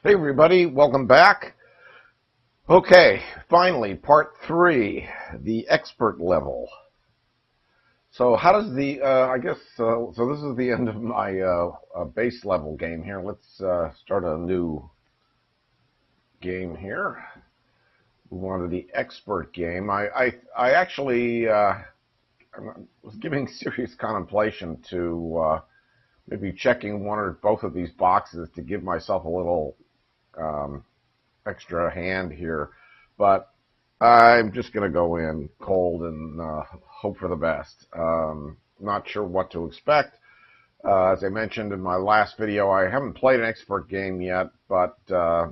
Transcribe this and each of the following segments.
Hey everybody, welcome back. Okay, finally, part 3, the expert level. So how does the, so this is the end of my base level game here. Let's start a new game here. Move on to the expert game. I actually was giving serious contemplation to maybe checking one or both of these boxes to give myself a little extra hand here, but I'm just going to go in cold and hope for the best. Not sure what to expect. As I mentioned in my last video, I haven't played an expert game yet, but I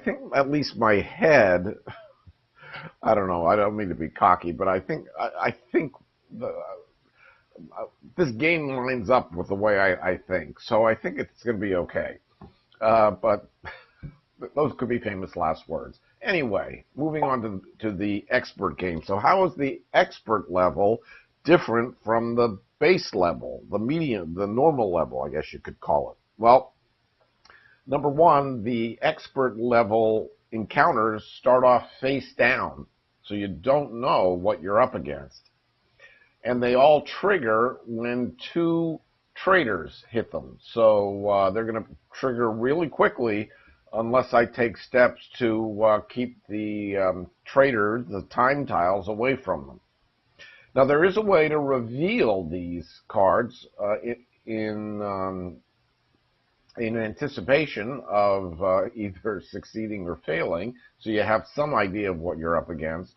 think at least my head, I don't know, I don't mean to be cocky, but I think this game lines up with the way I think, so I think it's going to be okay. But those could be famous last words. Anyway, moving on to the expert game. So how is the expert level different from the base level, the medium, the normal level, I guess you could call it? Well, number one, the expert level encounters start off face down, so you don't know what you're up against. And they all trigger when 2 traders hit them. So they're going to trigger really quickly unless I take steps to keep the trader, the time tiles, away from them. Now, there is a way to reveal these cards in anticipation of either succeeding or failing, so you have some idea of what you're up against,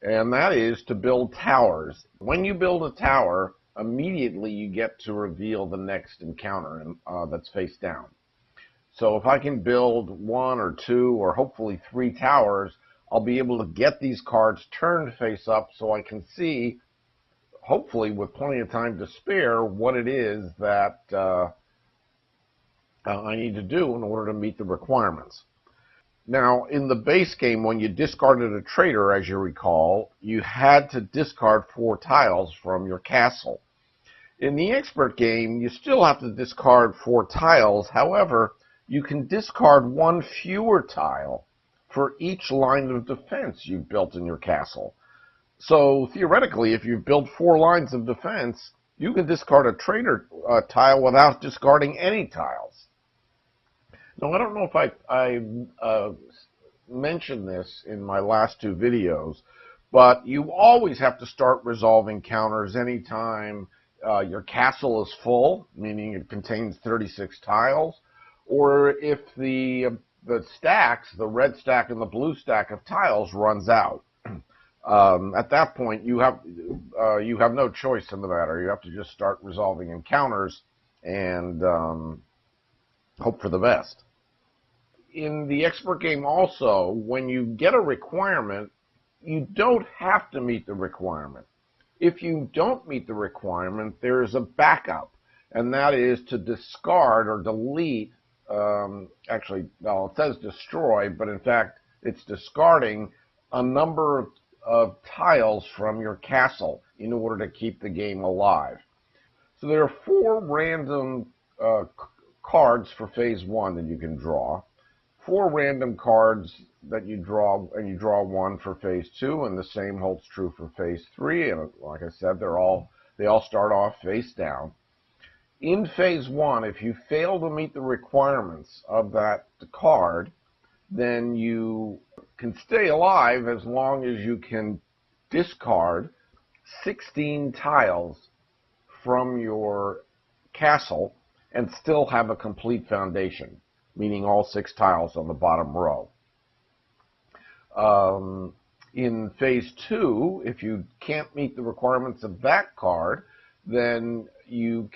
and that is to build towers. When you build a tower, immediately you get to reveal the next encounter that's face down. So if I can build 1 or 2 or hopefully 3 towers, I'll be able to get these cards turned face up so I can see, hopefully with plenty of time to spare, what it is that I need to do in order to meet the requirements. Now, in the base game, when you discarded a trader, as you recall, you had to discard 4 tiles from your castle. In the expert game, you still have to discard 4 tiles. However, you can discard 1 fewer tile for each line of defense you've built in your castle. So theoretically, if you've built 4 lines of defense, you can discard a trader tile without discarding any tiles. Now, I don't know if I mentioned this in my last 2 videos, but you always have to start resolving counters anytime your castle is full, meaning it contains 36 tiles, or if the stacks, the red stack and the blue stack of tiles, runs out. At that point, you have no choice in the matter. You have to just start resolving encounters and hope for the best. In the expert game also, when you get a requirement, you don't have to meet the requirement. If you don't meet the requirement, there is a backup, and that is to discard or delete. Actually, well, it says destroy, but in fact, it's discarding a number of tiles from your castle in order to keep the game alive. So there are 4 random cards for phase 1 that you can draw, 4 random cards that you draw, and you draw 1 for phase 2, and the same holds true for phase 3. And like I said, they all start off face down. In phase 1, if you fail to meet the requirements of that card, then you can stay alive as long as you can discard 16 tiles from your castle and still have a complete foundation, meaning all 6 tiles on the bottom row. In phase 2, if you can't meet the requirements of that card, then you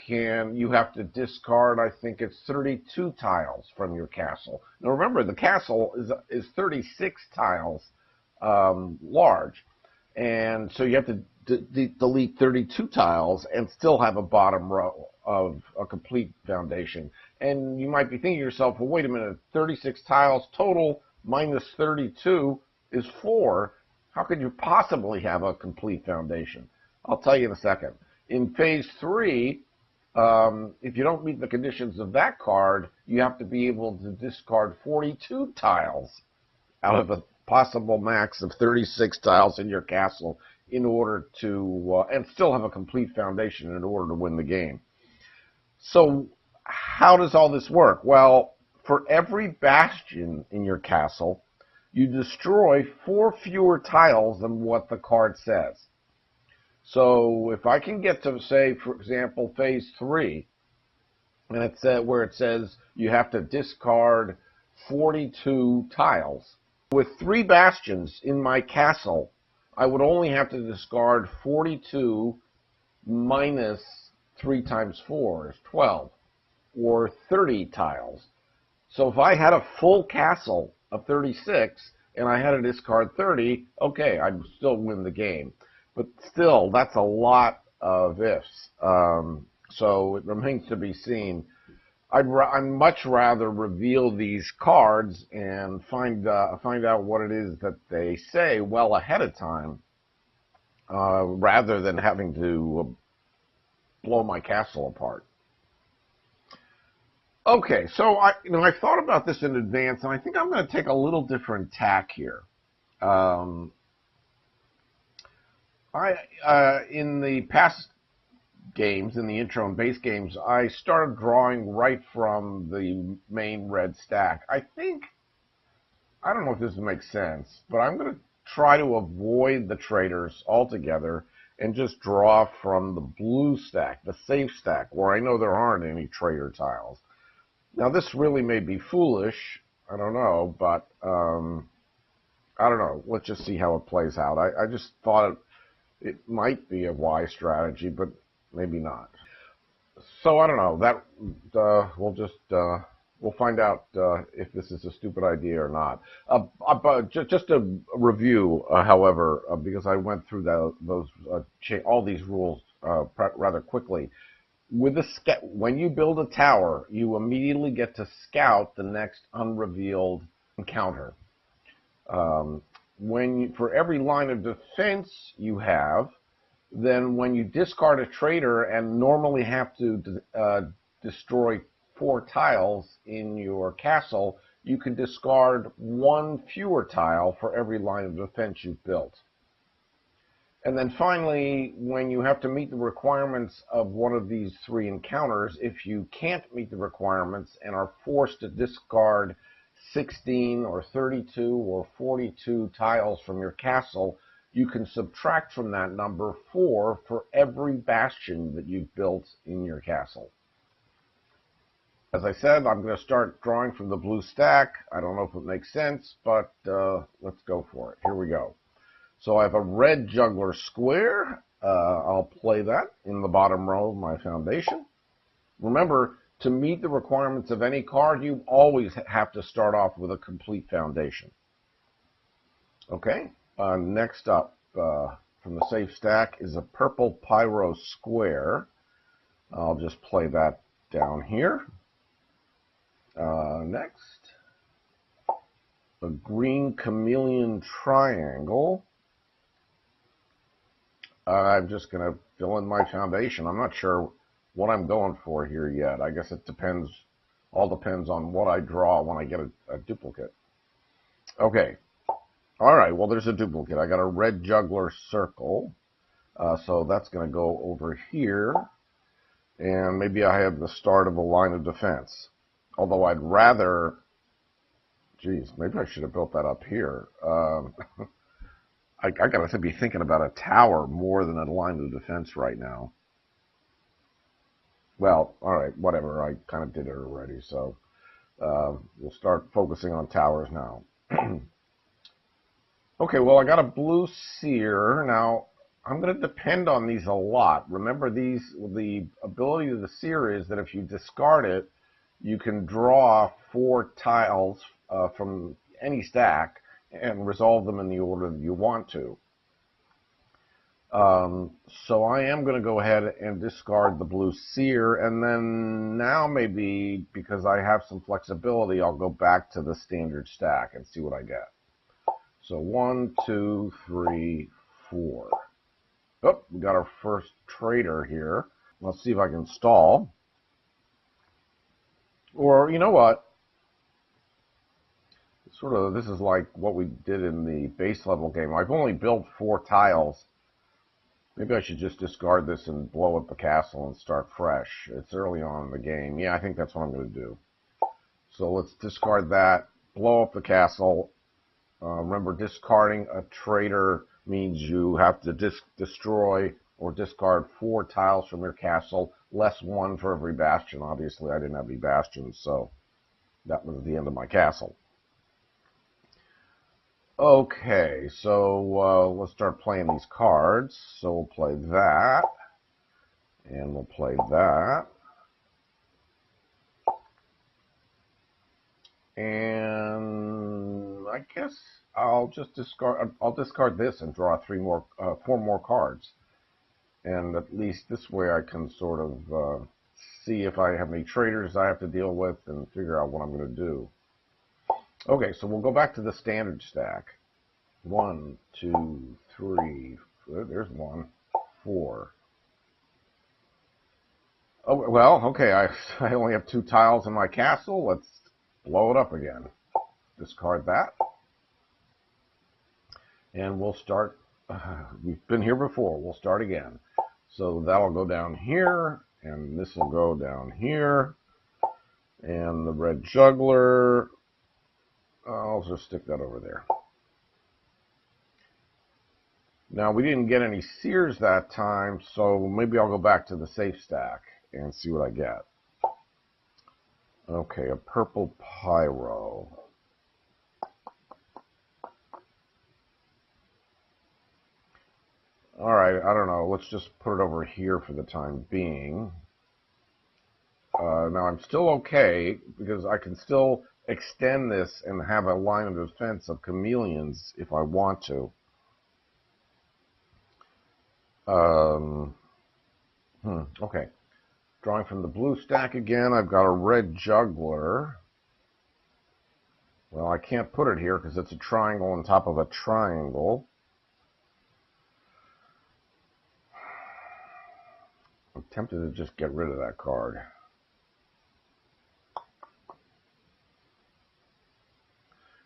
have to discard, I think it's 32 tiles from your castle. Now remember, the castle is 36 tiles large, and so you have to delete 32 tiles and still have a bottom row of a complete foundation. And you might be thinking to yourself, well, wait a minute, 36 tiles total minus 32 is 4. How could you possibly have a complete foundation? I'll tell you in a second. In phase 3, If you don't meet the conditions of that card, you have to be able to discard 42 tiles out of a possible max of 36 tiles in your castle in order to, and still have a complete foundation in order to win the game. So how does all this work? Well, for every bastion in your castle, you destroy 4 fewer tiles than what the card says. So if I can get to, say, for example, phase 3, and it's where it says you have to discard 42 tiles. With 3 bastions in my castle, I would only have to discard 42 minus 3 times 4 is 12, or 30 tiles. So if I had a full castle of 36 and I had to discard 30, okay, I'd still win the game. But still, that's a lot of ifs. So it remains to be seen. I'd much rather reveal these cards and find out what it is that they say well ahead of time, rather than having to blow my castle apart. Okay, so I thought about this in advance, and I think I'm going to take a little different tack here. In the past games, in the intro and base games, I started drawing right from the main red stack. I don't know if this makes sense, but I'm going to try to avoid the traders altogether and just draw from the blue stack, the safe stack, where I know there aren't any trader tiles. Now, this really may be foolish, I don't know, but I don't know. Let's just see how it plays out. I just thought it might be a wise strategy, but maybe not. So I don't know. That we'll find out if this is a stupid idea or not. Just a review, however, because I went through all these rules rather quickly. When you build a tower, you immediately get to scout the next unrevealed encounter. For every line of defense you have, then when you discard a trader and normally have to destroy 4 tiles in your castle, you can discard 1 fewer tile for every line of defense you've built. And then finally, when you have to meet the requirements of one of these 3 encounters, if you can't meet the requirements and are forced to discard 16 or 32 or 42 tiles from your castle, you can subtract from that number 4 for every bastion that you've built in your castle. As I said, I'm going to start drawing from the blue stack. I don't know if it makes sense, but let's go for it. Here we go. So I have a red juggler square. I'll play that in the bottom row of my foundation. Remember, to meet the requirements of any card, you always have to start off with a complete foundation. Okay, next up from the safe stack is a purple Pyro square. I'll just play that down here. Next, a green chameleon triangle. I'm just going to fill in my foundation. I'm not sure what I'm going for here yet. I guess it all depends on what I draw when I get a duplicate. Okay. All right, well, there's a duplicate. I got a red juggler circle. So that's going to go over here. And maybe I have the start of a line of defense. Although I'd rather, geez, maybe I should have built that up here. I got to be thinking about a tower more than a line of defense right now. Well, all right, whatever. I kind of did it already, so we'll start focusing on towers now. Okay, well, I got a blue seer. Now, I'm going to depend on these a lot. Remember, the ability of the seer is that if you discard it, you can draw 4 tiles from any stack and resolve them in the order that you want to. So I am going to go ahead and discard the blue seer, and then now maybe, because I have some flexibility, I'll go back to the standard stack and see what I get. So 1, 2, 3, 4. Oh, we got our first trader here. Let's see if I can stall. Or, you know what? Sort of, this is like what we did in the base level game. I've only built 4 tiles. Maybe I should just discard this and blow up the castle and start fresh. It's early on in the game. Yeah, I think that's what I'm going to do. So let's discard that, blow up the castle. Remember, discarding a traitor means you have to destroy or discard 4 tiles from your castle, less 1 for every bastion. Obviously, I didn't have any bastions, so that was the end of my castle. Okay, so let's start playing these cards. So we'll play that, and we'll play that. And I guess I'll just discard this and draw 4 more cards. And at least this way I can sort of see if I have any traitors I have to deal with and figure out what I'm going to do. Okay, so we'll go back to the standard stack. 1, 2, 3, there's 1, 4. Oh, well, okay, I only have 2 tiles in my castle. Let's blow it up again. Discard that. And we'll start. We've been here before. We'll start again. So that'll go down here, and this will go down here. And the red juggler, I'll just stick that over there. Now, we didn't get any seers that time, so maybe I'll go back to the safe stack and see what I get. Okay, a purple Pyro. All right, I don't know. Let's just put it over here for the time being. Now, I'm still okay because I can still extend this and have a line of defense of chameleons if I want to. Okay. Drawing from the blue stack again, I've got a red juggler. Well, I can't put it here because it's a triangle on top of a triangle. I'm tempted to just get rid of that card.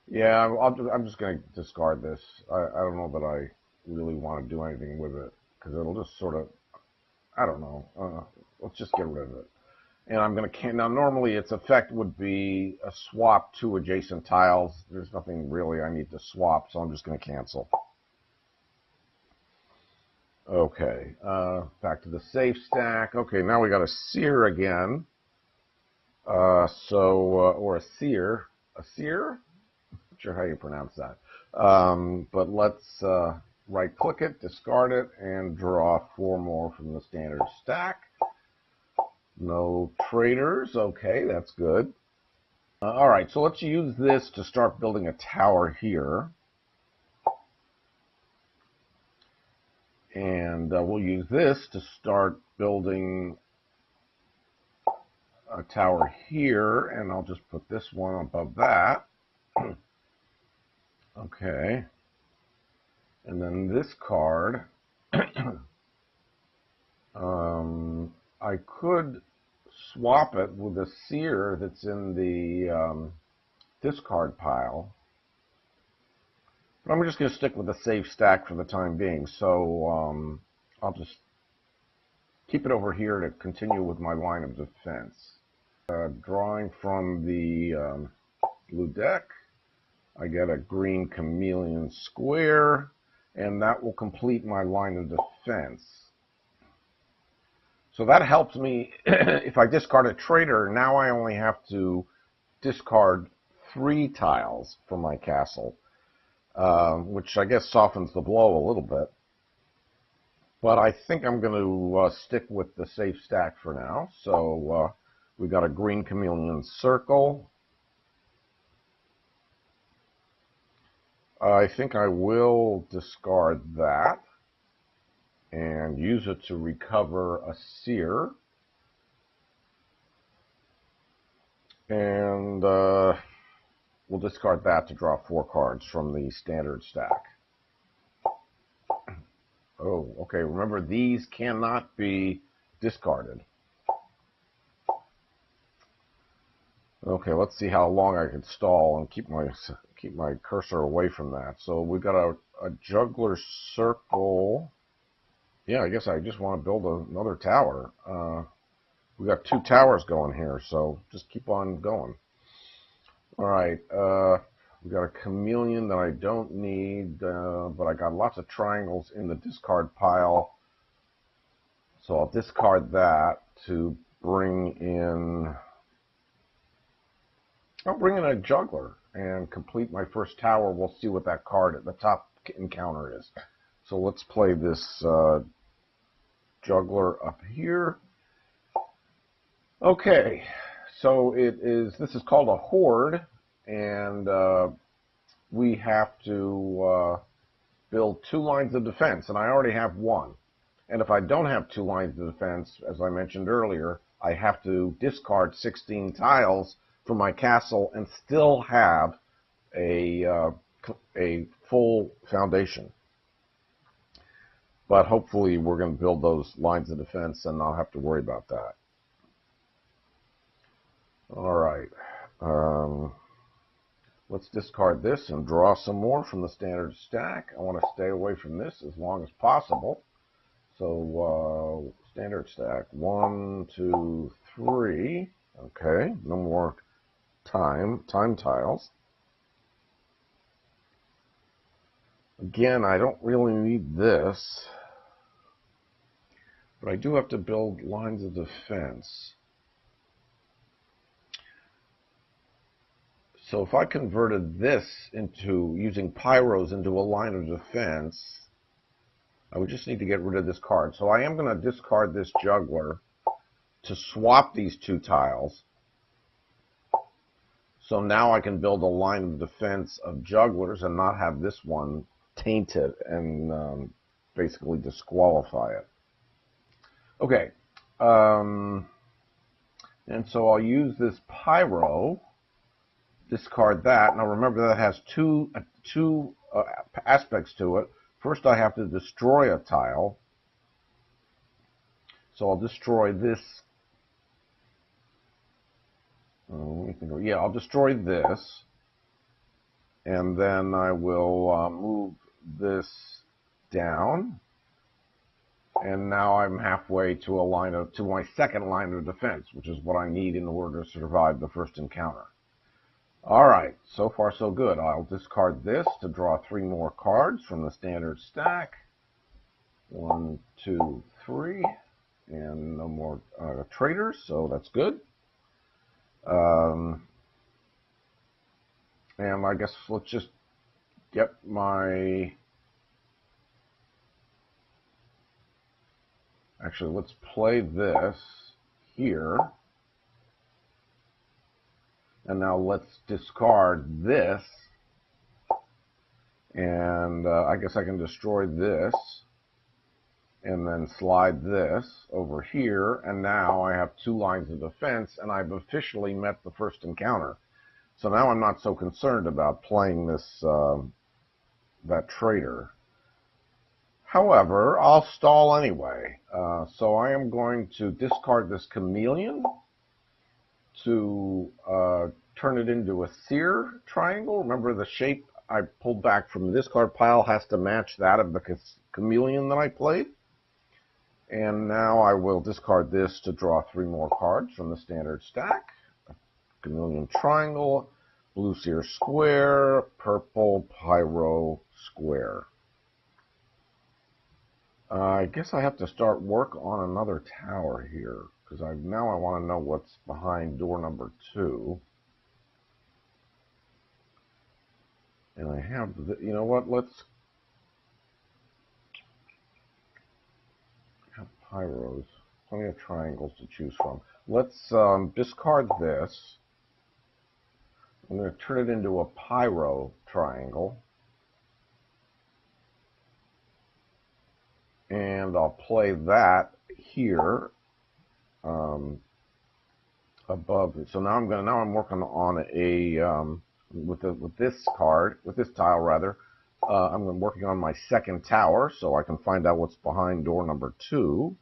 Yeah, I'm just going to discard this. I don't know that I really want to do anything with it because it'll just sort of, I don't know. Let's just get rid of it. And I'm going to now normally its effect would be a swap 2 adjacent tiles. There's nothing really I need to swap, so I'm just going to cancel. Okay, back to the safe stack. Okay, now we got a seer again. Or a seer. A seer? Not sure how you pronounce that. But let's right-click it, discard it, and draw 4 more from the standard stack. No traitors. Okay, that's good. All right, so let's use this to start building a tower here. And we'll use this to start building a tower here. And I'll just put this one above that. Okay. And then this card, I could swap it with a seer that's in the discard pile. But I'm just going to stick with the safe stack for the time being. So I'll just keep it over here to continue with my line of defense. Drawing from the blue deck, I get a green chameleon square, and that will complete my line of defense. So that helps me. If I discard a traitor, now I only have to discard 3 tiles from my castle, which I guess softens the blow a little bit. But I think I'm going to stick with the safe stack for now. So we got a green chameleon circle. I think I will discard that and use it to recover a seer. And we'll discard that to draw 4 cards from the standard stack. Oh, okay. Remember, these cannot be discarded. Okay, let's see how long I can stall and keep my cursor away from that. So we've got a juggler circle. Yeah, I guess I just want to build another tower. We got 2 towers going here, so just keep on going. All right, we got a chameleon that I don't need, but I got lots of triangles in the discard pile, so I'll discard that to bring in. I'll bring in a juggler and complete my first tower. We'll see what that card at the top encounter is. So let's play this juggler up here. Okay, so this is called a horde, and we have to build 2 lines of defense, and I already have 1. And if I don't have 2 lines of defense, as I mentioned earlier, I have to discard 16 tiles from my castle and still have a full foundation. But hopefully we're going to build those lines of defense and not have to worry about that. All right. Let's discard this and draw some more from the standard stack. I want to stay away from this as long as possible. So standard stack, 1, 2, 3. Okay, no more time tiles. Again, I don't really need this, but I do have to build lines of defense. So if I converted this into using Pyros into a line of defense, I would just need to get rid of this card. So I am going to discard this juggler to swap these 2 tiles. So now I can build a line of defense of jugglers and not have this one tainted and basically disqualify it. Okay, and so I'll use this Pyro, discard that. Now remember that has two aspects to it. First I have to destroy a tile. So I'll destroy this. Let me think. Yeah, I'll destroy this. And then I will move this down. And now I'm halfway to my second line of defense, which is what I need in order to survive the first encounter. All right, so far so good. I'll discard this to draw 3 more cards from the standard stack. 1, 2, 3, and no more traders, so that's good. And I guess let's just get my... Actually, let's play this here. And now let's discard this. And I guess I can destroy this. And then slide this over here. And now I have 2 lines of defense. And I've officially met the first encounter. So now I'm not so concerned about playing this that traitor. However, I'll stall anyway. So I am going to discard this chameleon to turn it into a seer triangle. Remember, the shape I pulled back from the discard pile has to match that of the chameleon that I played. And now I will discard this to draw 3 more cards from the standard stack. Chameleon triangle, blue seer square, purple pyro square. I guess I have to start work on another tower here, because now I want to know what's behind door number 2. And I have, you know what, let's have pyros. Plenty of triangles to choose from. Let's discard this. I'm going to turn it into a pyro triangle. And I'll play that here above it. So now I'm working on a with this tile rather. I'm working on my second tower, so I can find out what's behind door number 2.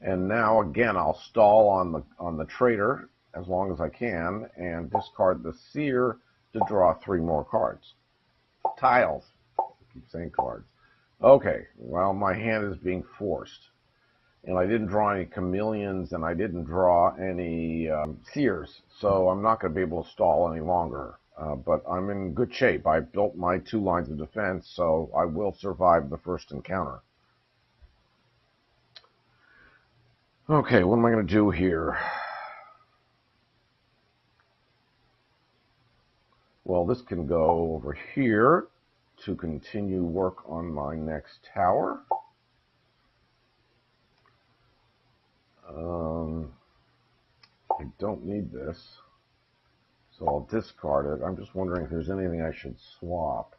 And now again, I'll stall on the trader as long as I can and discard the seer to draw 3 more cards. Tiles. I keep saying cards. Okay, well, my hand is being forced. And I didn't draw any chameleons, and I didn't draw any seers, so I'm not going to be able to stall any longer. But I'm in good shape. I built my 2 lines of defense, so I will survive the first encounter. Okay, what am I going to do here? Well, this can go over here to continue work on my next tower. I don't need this, so I'll discard it. I'm just wondering if there's anything I should swap.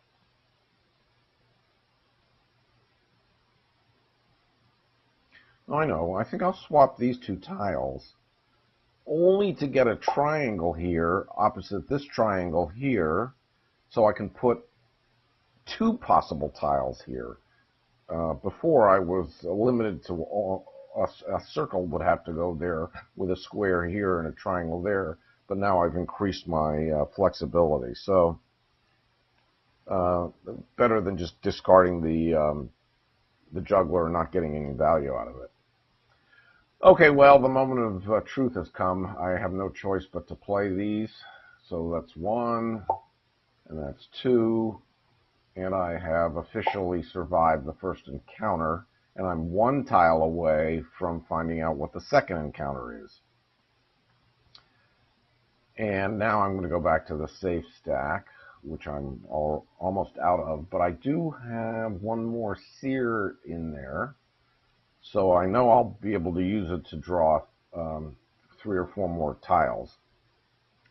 Oh, I know. I think I'll swap these 2 tiles, only to get a triangle here opposite this triangle here, so I can put 2 possible tiles here. Before I was limited to a circle would have to go there with a square here and a triangle there, but now I've increased my flexibility. So better than just discarding the juggler and not getting any value out of it. Okay, well, the moment of truth has come. I have no choice but to play these. So that's 1, and that's 2, and I have officially survived the first encounter, and I'm 1 tile away from finding out what the second encounter is. And now I'm going to go back to the safe stack, which I'm almost out of, but I do have 1 more seer in there. So I know I'll be able to use it to draw 3 or 4 more tiles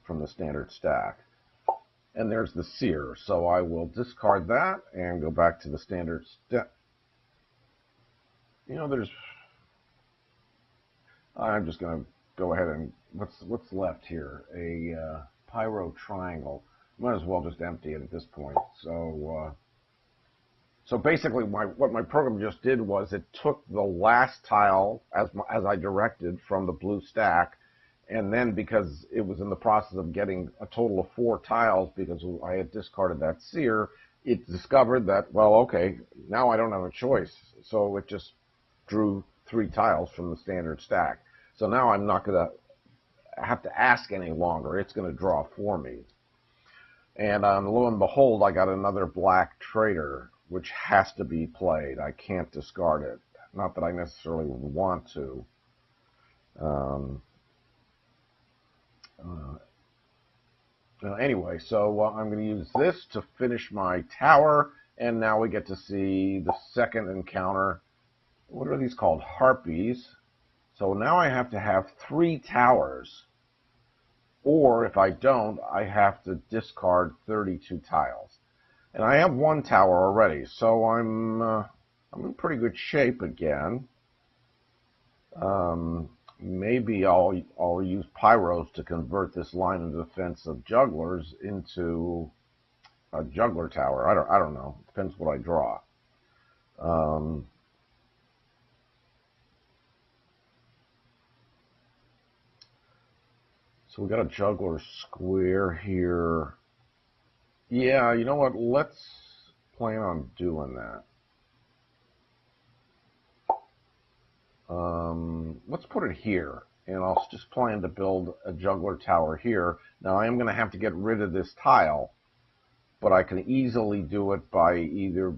from the standard stack. And there's the seer, so I will discard that and go back to the standard stack. You know, I'm just going to go ahead and, what's left here? A Pyro triangle. Might as well just empty it at this point. So basically, what my program just did was it took the last tile, as I directed, from the blue stack, and then because it was in the process of getting a total of 4 tiles, because I had discarded that seer, it discovered that, well, okay, now I don't have a choice. So it just drew 3 tiles from the standard stack. So now I'm not going to have to ask any longer. It's going to draw for me. And lo and behold, I got another black trader, which has to be played. I can't discard it. Not that I necessarily want to. Anyway, so I'm going to use this to finish my tower, and now we get to see the second encounter. What are these called? Harpies. So now I have to have 3 towers, or if I don't, I have to discard 32 tiles. And I have 1 tower already, so I'm in pretty good shape again. Maybe I'll use Pyros to convert this line of defense of jugglers into a juggler tower. I don't know. Depends what I draw. So we got a juggler square here. Yeah, you know what? Let's plan on doing that. Let's put it here, and I'll just plan to build a juggler tower here. Now, I am going to have to get rid of this tile, but I can easily do it by either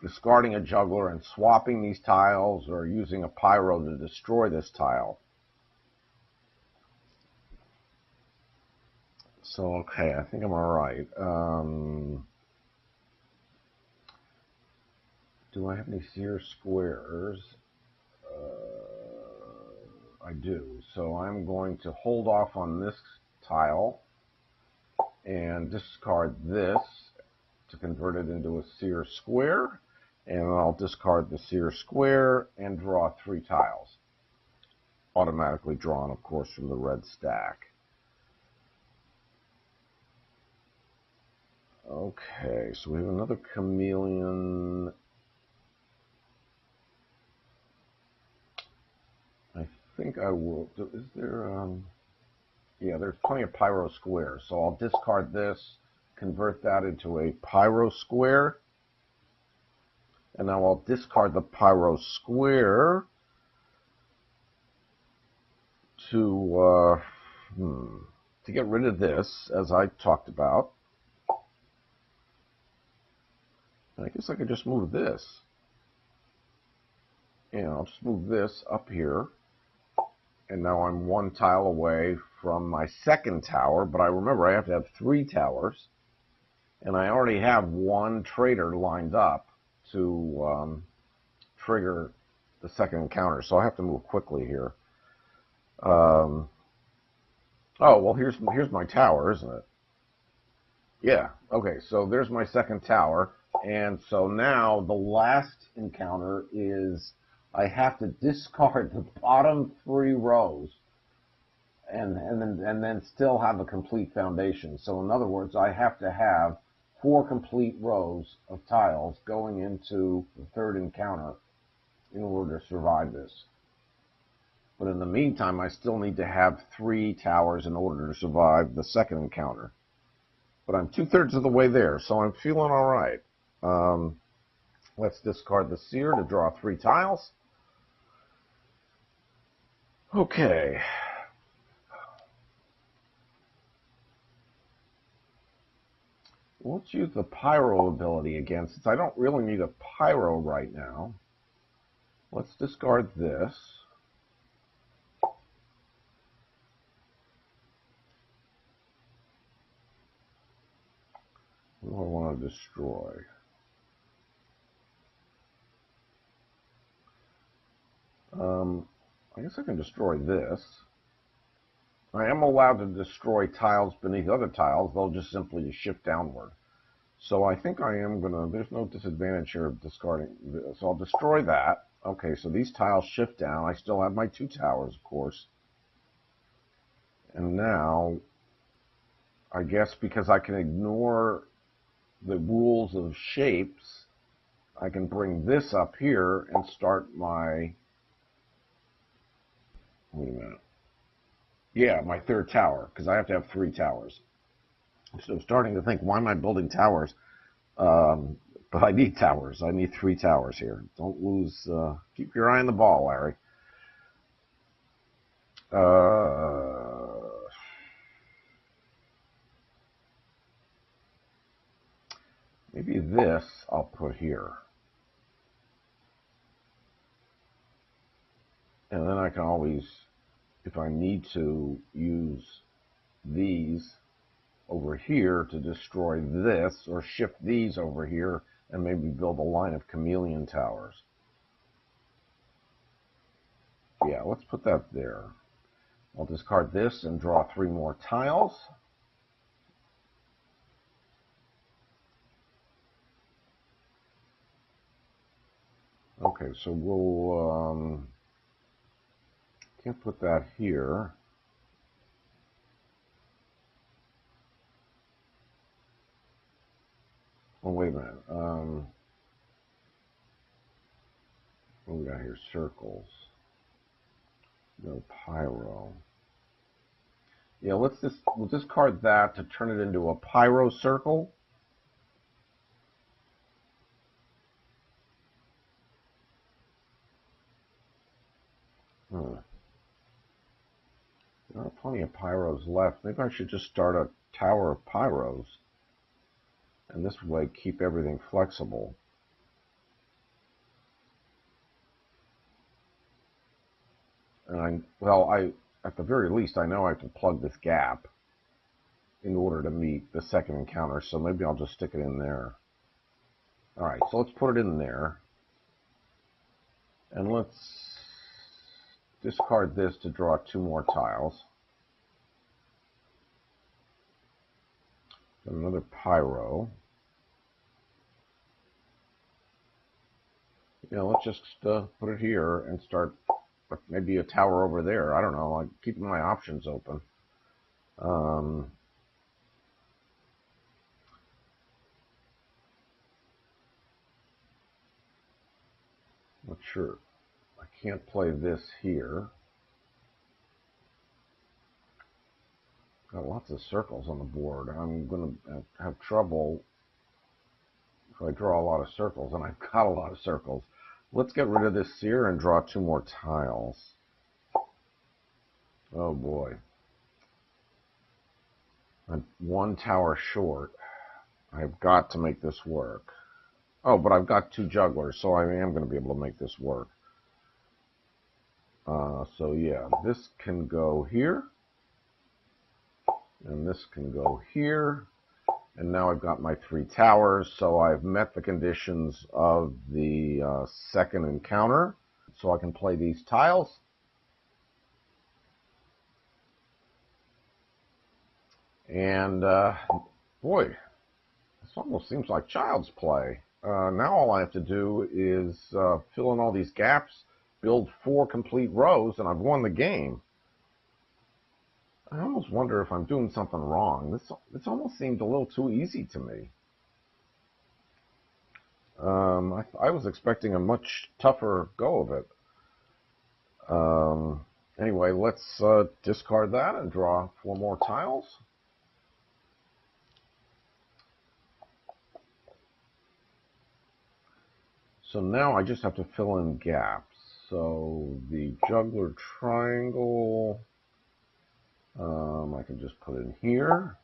discarding a juggler and swapping these tiles, or using a Pyro to destroy this tile. So, okay, I think I'm all right. Do I have any seer squares? I do. So I'm going to hold off on this tile and discard this to convert it into a seer square. And I'll discard the seer square and draw 3 tiles. Automatically drawn, of course, from the red stack. Okay, so we have another chameleon. think I will. Is there, yeah, there's plenty of Pyro squares. So I'll discard this, convert that into a Pyro square. And now I'll discard the Pyro square to get rid of this, as I talked about. I guess I could just move this. And I'll just move this up here. And now I'm one tile away from my second tower, but I remember I have to have 3 towers. And I already have one trader lined up to trigger the second encounter, so I have to move quickly here. Oh, well, here's my tower, isn't it? Yeah, okay, so there's my second tower, and so now the last encounter is I have to discard the bottom 3 rows and then still have a complete foundation. So in other words, I have to have 4 complete rows of tiles going into the third encounter in order to survive this. But in the meantime, I still need to have 3 towers in order to survive the second encounter. But I'm 2/3 of the way there, so I'm feeling all right. Let's discard the seer to draw 3 tiles. Okay. Let's use the Pyro ability again, since I don't really need a Pyro right now. Let's discard this. What do I want to destroy? I guess I can destroy this. I am allowed to destroy tiles beneath other tiles. They'll just simply shift downward. So I think I am going to, there's no disadvantage here of discarding this. So I'll destroy that. Okay, so these tiles shift down. I still have my 2 towers, of course. And now, I guess because I can ignore the rules of shapes, I can bring this up here and start my, wait a minute. Yeah, my 3rd tower, because I have to have 3 towers. So I'm starting to think, why am I building towers? But I need towers. I need 3 towers here. Don't lose, keep your eye on the ball, Larry. Maybe this I'll put here. And then I can always, if I need to, use these over here to destroy this, or shift these over here and maybe build a line of chameleon towers. Yeah, let's put that there. I'll discard this and draw 3 more tiles. Okay, so we'll, can't put that here. Oh, wait a minute. What we got here? Circles. No Pyro. Yeah, we'll discard that to turn it into a Pyro circle. There are plenty of Pyros left. Maybe I should just start a tower of Pyros. And this way keep everything flexible. And at the very least, I know I have to plug this gap in order to meet the second encounter, so maybe I'll just stick it in there. Alright, so let's put it in there. And let's discard this to draw 2 more tiles. Another Pyro. Let's just put it here and start maybe a tower over there. I don't know. I'm keeping my options open. Not sure. I can't play this here. Got lots of circles on the board. I'm going to have trouble if I draw a lot of circles, and I've got a lot of circles. Let's get rid of this sear and draw 2 more tiles. Oh boy. I'm 1 tower short. I've got to make this work. Oh, but I've got 2 jugglers, so I am going to be able to make this work. So yeah, this can go here, and this can go here, and now I've got my 3 towers, so I've met the conditions of the second encounter, so I can play these tiles. And boy, this almost seems like child's play. Now all I have to do is fill in all these gaps, build 4 complete rows, and I've won the game. I almost wonder if I'm doing something wrong. This almost seemed a little too easy to me. I was expecting a much tougher go of it. Anyway, let's discard that and draw 4 more tiles. So now I just have to fill in gaps. So the juggler triangle, I can just put in here.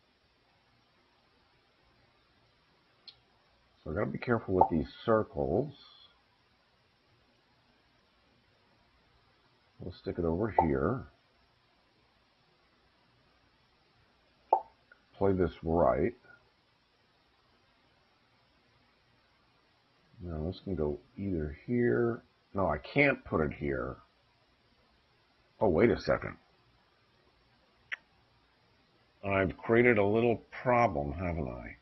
So I've got to be careful with these circles. We'll stick it over here. Play this right. Now this can go either here. No, I can't put it here. Oh, wait a second. I've created a little problem, haven't I?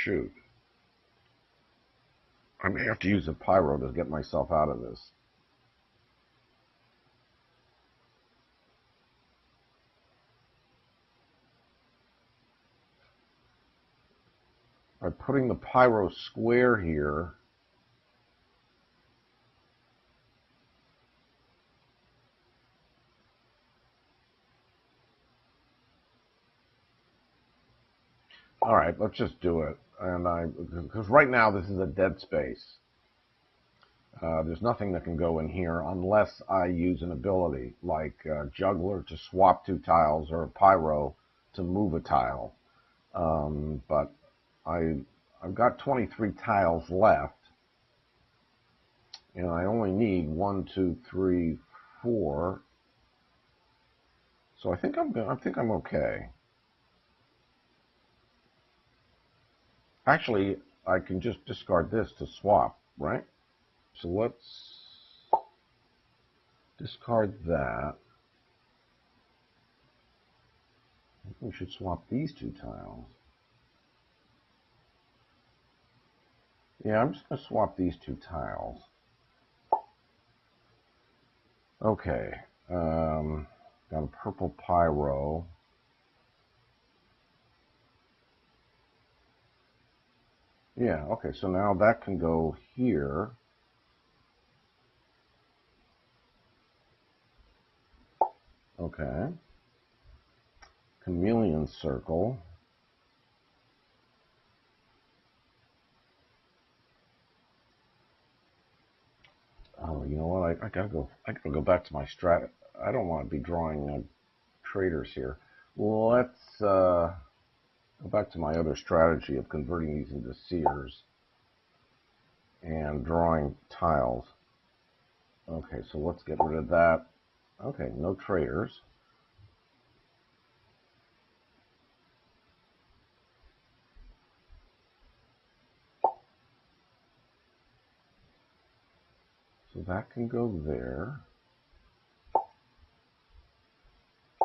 Shoot. I may have to use a Pyro to get myself out of this. By putting the Pyro square here, all right, let's just do it. And because right now this is a dead space. There's nothing that can go in here unless I use an ability like Juggler to swap 2 tiles or Pyro to move a tile. But I've got 23 tiles left, and I only need 1, 2, 3, 4. So I think I'm okay. Actually, I can just discard this to swap, right? So let's discard that. I think we should swap these 2 tiles. Yeah, I'm just going to swap these 2 tiles. Okay. Got a purple Pyro. Yeah, okay, so now that can go here. Okay. Chameleon circle. Oh, you know what? I gotta go back to my strat. I don't want to be drawing traders here. Well, let's go back to my other strategy of converting these into sears and drawing tiles. Okay, so let's get rid of that. Okay, no traders. So that can go there.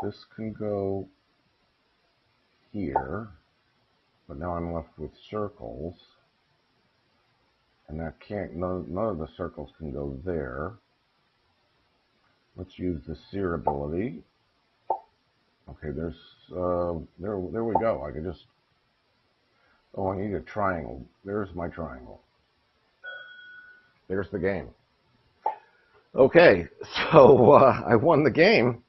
This can go here. But now I'm left with circles. And that can't, none of the circles can go there. Let's use the sear ability. Okay, there's, there we go. I can just, oh, I need a triangle. There's my triangle. There's the game. Okay, so I won the game.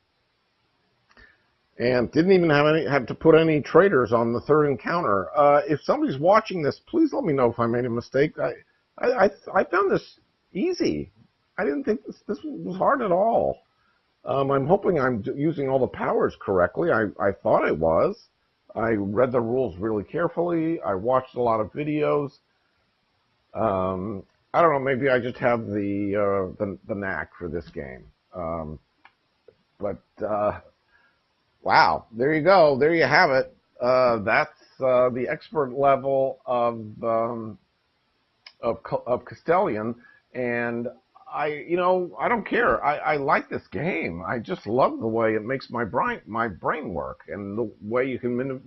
and didn't even have to put any traders on the third encounter. If somebody's watching this, please let me know if I made a mistake. I found this easy. I didn't think this was hard at all. I'm hoping I'm using all the powers correctly. I thought I was. I read the rules really carefully. I watched a lot of videos. I don't know. Maybe I just have the knack for this game. But wow, there you go. There you have it. That's the expert level of Castellion, and I don't care. I like this game. I just love the way it makes my brain work, and the way you can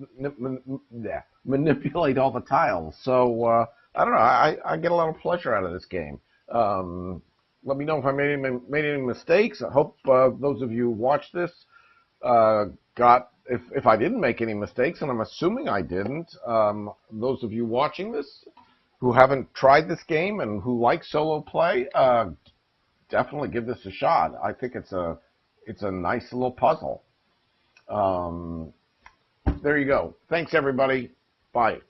manipulate all the tiles. So I don't know. I get a lot of pleasure out of this game. Let me know if I made any mistakes. I hope those of you who watch this got, if I didn't make any mistakes, and I'm assuming I didn't, those of you watching this who haven't tried this game and who like solo play, definitely give this a shot. I think it's a nice little puzzle. There you go. Thanks, everybody. Bye.